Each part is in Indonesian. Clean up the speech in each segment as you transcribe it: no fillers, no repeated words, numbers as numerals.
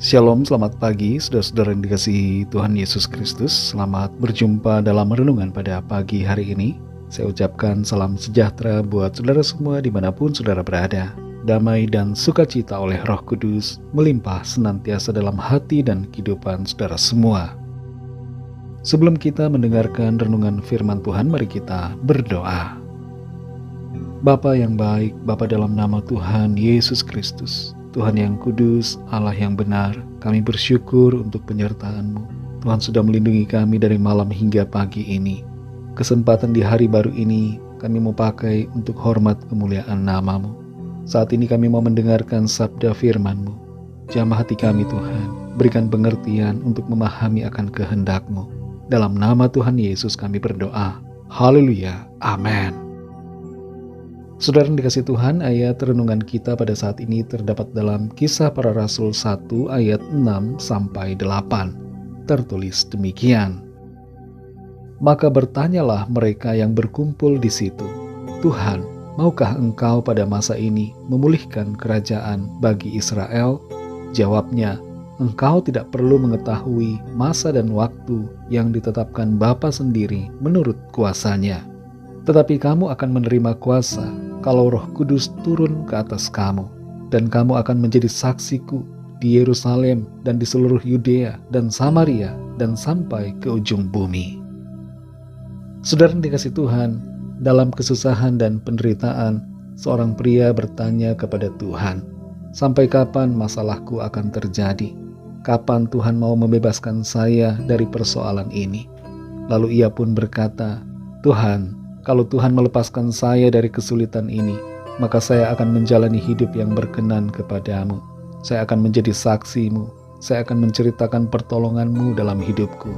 Shalom, selamat pagi saudara-saudara yang dikasihi Tuhan Yesus Kristus. Selamat berjumpa dalam renungan pada pagi hari ini. Saya ucapkan salam sejahtera buat saudara semua dimanapun saudara berada. Damai dan sukacita oleh Roh Kudus melimpah senantiasa dalam hati dan kehidupan saudara semua. Sebelum kita mendengarkan renungan firman Tuhan, mari kita berdoa. Bapa yang baik, Bapa dalam nama Tuhan Yesus Kristus, Tuhan yang kudus, Allah yang benar, kami bersyukur untuk penyertaan-Mu. Tuhan sudah melindungi kami dari malam hingga pagi ini. Kesempatan di hari baru ini kami mau pakai untuk hormat kemuliaan nama-Mu. Saat ini kami mau mendengarkan sabda firman-Mu. Jamah hati kami Tuhan, berikan pengertian untuk memahami akan kehendak-Mu. Dalam nama Tuhan Yesus kami berdoa. Haleluya. Amin. Saudara yang dikasih Tuhan, ayat renungan kita pada saat ini terdapat dalam Kisah Para Rasul 1 ayat 6-8. Tertulis demikian. Maka bertanyalah mereka yang berkumpul di situ, Tuhan, maukah Engkau pada masa ini memulihkan kerajaan bagi Israel? Jawabnya, Engkau tidak perlu mengetahui masa dan waktu yang ditetapkan Bapa sendiri menurut kuasanya. Tetapi kamu akan menerima kuasa kalau Roh Kudus turun ke atas kamu, dan kamu akan menjadi saksiku di Yerusalem dan di seluruh Yudea dan Samaria dan sampai ke ujung bumi. Saudara yang dikasih Tuhan, dalam kesusahan dan penderitaan, seorang pria bertanya kepada Tuhan, sampai kapan masalahku akan terjadi? Kapan Tuhan mau membebaskan saya dari persoalan ini? Lalu ia pun berkata, Tuhan, kalau Tuhan melepaskan saya dari kesulitan ini, maka saya akan menjalani hidup yang berkenan kepadamu. Saya akan menjadi saksi-Mu. Saya akan menceritakan pertolongan-Mu dalam hidupku.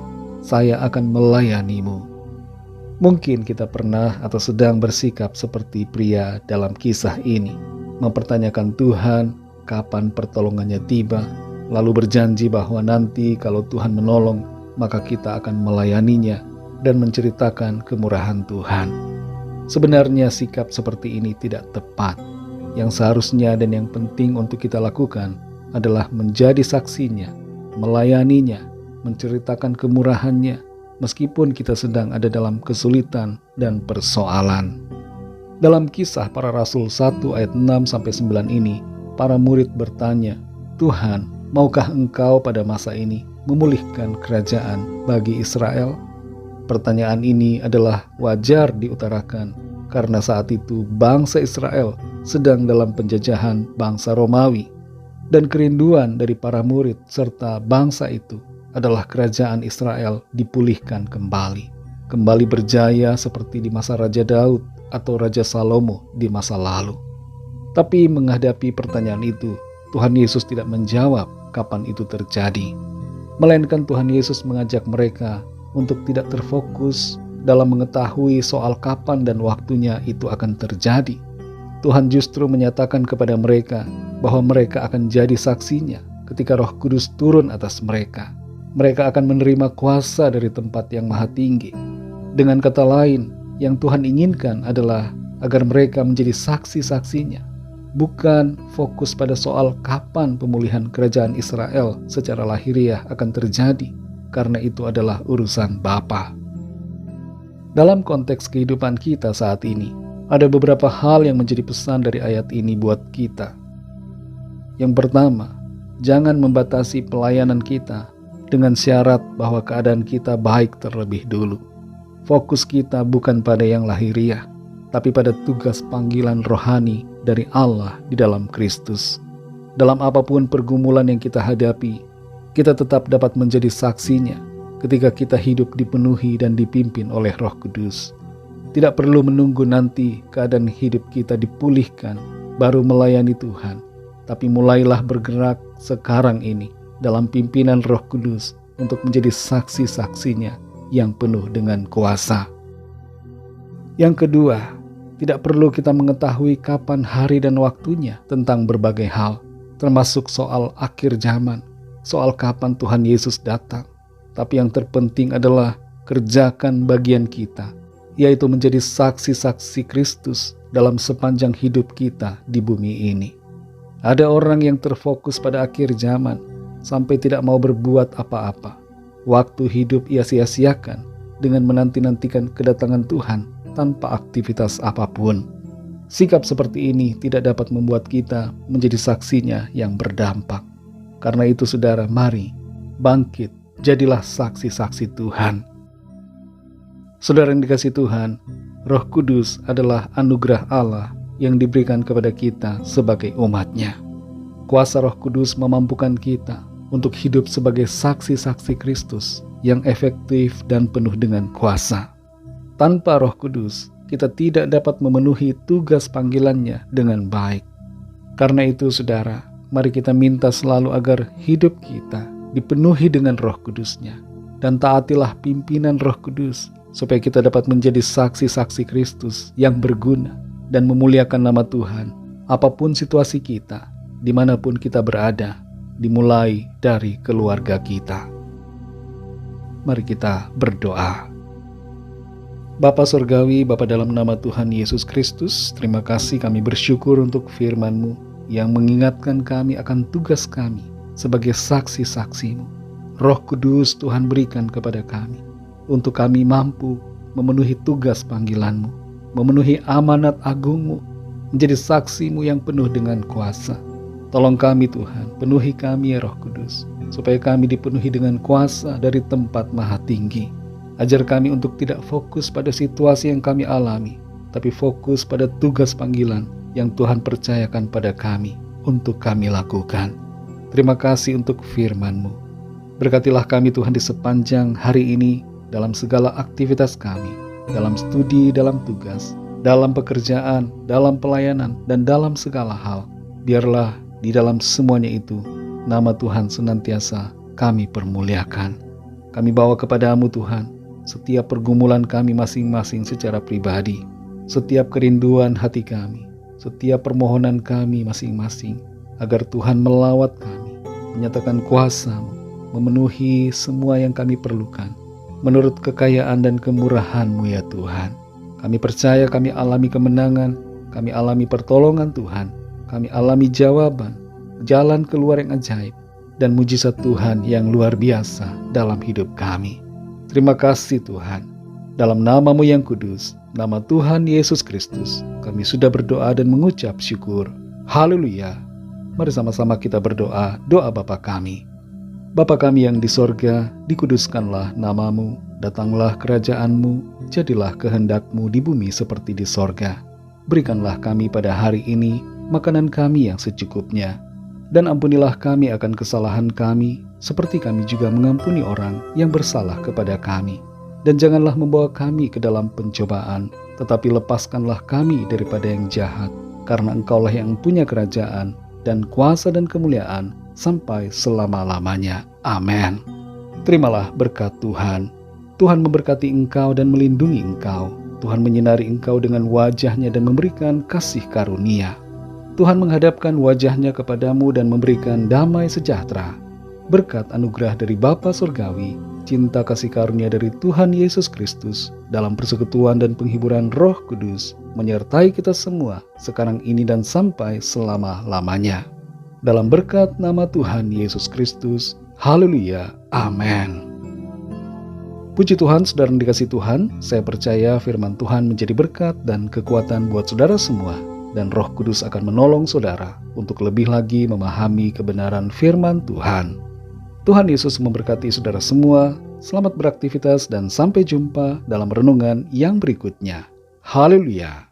Saya akan melayani-Mu. Mungkin kita pernah atau sedang bersikap seperti pria dalam kisah ini, mempertanyakan Tuhan kapan pertolongannya tiba, lalu berjanji bahwa nanti kalau Tuhan menolong, maka kita akan melayaninya dan menceritakan kemurahan Tuhan. Sebenarnya sikap seperti ini tidak tepat. Yang seharusnya dan yang penting untuk kita lakukan adalah menjadi saksinya, melayaninya, menceritakan kemurahannya, meskipun kita sedang ada dalam kesulitan dan persoalan. Dalam Kisah Para Rasul 1 ayat 6-9 ini, para murid bertanya, Tuhan, maukah Engkau pada masa ini memulihkan kerajaan bagi Israel? Pertanyaan ini adalah wajar diutarakan karena saat itu bangsa Israel sedang dalam penjajahan bangsa Romawi, dan kerinduan dari para murid serta bangsa itu adalah kerajaan Israel dipulihkan kembali berjaya seperti di masa Raja Daud atau Raja Salomo di masa lalu. Tapi menghadapi pertanyaan itu, Tuhan Yesus tidak menjawab kapan itu terjadi, melainkan Tuhan Yesus mengajak mereka untuk tidak terfokus dalam mengetahui soal kapan dan waktunya itu akan terjadi. Tuhan justru menyatakan kepada mereka bahwa mereka akan jadi saksinya ketika Roh Kudus turun atas mereka. Mereka akan menerima kuasa dari tempat yang maha tinggi. Dengan kata lain, yang Tuhan inginkan adalah agar mereka menjadi saksi-saksinya, bukan fokus pada soal kapan pemulihan kerajaan Israel secara lahiriah akan terjadi, karena itu adalah urusan Bapa. Dalam konteks kehidupan kita saat ini, ada beberapa hal yang menjadi pesan dari ayat ini buat kita. Yang pertama, jangan membatasi pelayanan kita dengan syarat bahwa keadaan kita baik terlebih dulu. Fokus kita bukan pada yang lahiriah, tapi pada tugas panggilan rohani dari Allah di dalam Kristus. Dalam apapun pergumulan yang kita hadapi, kita tetap dapat menjadi saksinya ketika kita hidup dipenuhi dan dipimpin oleh Roh Kudus. Tidak perlu menunggu nanti keadaan hidup kita dipulihkan baru melayani Tuhan, tapi mulailah bergerak sekarang ini dalam pimpinan Roh Kudus untuk menjadi saksi-saksinya yang penuh dengan kuasa. Yang kedua, tidak perlu kita mengetahui kapan hari dan waktunya tentang berbagai hal, termasuk soal akhir zaman, soal kapan Tuhan Yesus datang. Tapi yang terpenting adalah kerjakan bagian kita, yaitu menjadi saksi-saksi Kristus dalam sepanjang hidup kita di bumi ini. Ada orang yang terfokus pada akhir zaman, sampai tidak mau berbuat apa-apa. Waktu hidup ia sia-siakan dengan menanti-nantikan kedatangan Tuhan tanpa aktivitas apapun. Sikap seperti ini tidak dapat membuat kita menjadi saksinya yang berdampak. Karena itu saudara, mari bangkit, jadilah saksi-saksi Tuhan. Saudara yang dikasihi Tuhan, Roh Kudus adalah anugerah Allah yang diberikan kepada kita sebagai umat-Nya. Kuasa Roh Kudus memampukan kita untuk hidup sebagai saksi-saksi Kristus yang efektif dan penuh dengan kuasa. Tanpa Roh Kudus, kita tidak dapat memenuhi tugas panggilan-Nya dengan baik. Karena itu saudara, mari kita minta selalu agar hidup kita dipenuhi dengan Roh Kudus-Nya. Dan taatilah pimpinan Roh Kudus, supaya kita dapat menjadi saksi-saksi Kristus yang berguna dan memuliakan nama Tuhan, apapun situasi kita, dimanapun kita berada, dimulai dari keluarga kita. Mari kita berdoa. Bapa Surgawi, Bapa dalam nama Tuhan Yesus Kristus, terima kasih, kami bersyukur untuk firman-Mu yang mengingatkan kami akan tugas kami sebagai saksi-saksi-Mu. Roh Kudus Tuhan berikan kepada kami, untuk kami mampu memenuhi tugas panggilan-Mu, memenuhi amanat agung-Mu, menjadi saksi-Mu yang penuh dengan kuasa. Tolong kami Tuhan, penuhi kami ya Roh Kudus, supaya kami dipenuhi dengan kuasa dari tempat maha tinggi. Ajar kami untuk tidak fokus pada situasi yang kami alami, tapi fokus pada tugas panggilan yang Tuhan percayakan pada kami untuk kami lakukan. Terima kasih untuk firman-Mu. Berkatilah kami Tuhan di sepanjang hari ini, dalam segala aktivitas kami, dalam studi, dalam tugas, dalam pekerjaan, dalam pelayanan, dan dalam segala hal. Biarlah di dalam semuanya itu, nama Tuhan senantiasa kami permuliakan. Kami bawa kepadamu Tuhan, setiap pergumulan kami masing-masing secara pribadi, setiap kerinduan hati kami, setiap permohonan kami masing-masing, agar Tuhan melawat kami, menyatakan kuasa-Mu, memenuhi semua yang kami perlukan, menurut kekayaan dan kemurahan-Mu ya Tuhan. Kami percaya kami alami kemenangan, kami alami pertolongan Tuhan, kami alami jawaban, jalan keluar yang ajaib, dan mujizat Tuhan yang luar biasa dalam hidup kami. Terima kasih Tuhan. Dalam nama-Mu yang kudus, nama Tuhan Yesus Kristus, kami sudah berdoa dan mengucap syukur. Haleluya. Mari sama-sama kita berdoa, doa Bapa kami. Bapa kami yang di sorga, dikuduskanlah nama-Mu, datanglah kerajaan-Mu, jadilah kehendak-Mu di bumi seperti di sorga. Berikanlah kami pada hari ini makanan kami yang secukupnya, dan ampunilah kami akan kesalahan kami, seperti kami juga mengampuni orang yang bersalah kepada kami. Dan janganlah membawa kami ke dalam pencobaan, tetapi lepaskanlah kami daripada yang jahat, karena Engkaulah yang punya kerajaan, dan kuasa dan kemuliaan, sampai selama-lamanya. Amin. Terimalah berkat Tuhan. Tuhan memberkati engkau dan melindungi engkau. Tuhan menyinari engkau dengan wajah-Nya dan memberikan kasih karunia. Tuhan menghadapkan wajah-Nya kepadamu dan memberikan damai sejahtera. Berkat anugerah dari Bapa Surgawi, cinta kasih karunia dari Tuhan Yesus Kristus, dalam persekutuan dan penghiburan Roh Kudus, menyertai kita semua sekarang ini dan sampai selama-lamanya. Dalam berkat nama Tuhan Yesus Kristus. Haleluya. Amin. Puji Tuhan, saudara yang dikasihi Tuhan, saya percaya firman Tuhan menjadi berkat dan kekuatan buat saudara semua, dan Roh Kudus akan menolong saudara untuk lebih lagi memahami kebenaran firman Tuhan. Tuhan Yesus memberkati saudara semua. Selamat beraktivitas dan sampai jumpa dalam renungan yang berikutnya. Haleluya.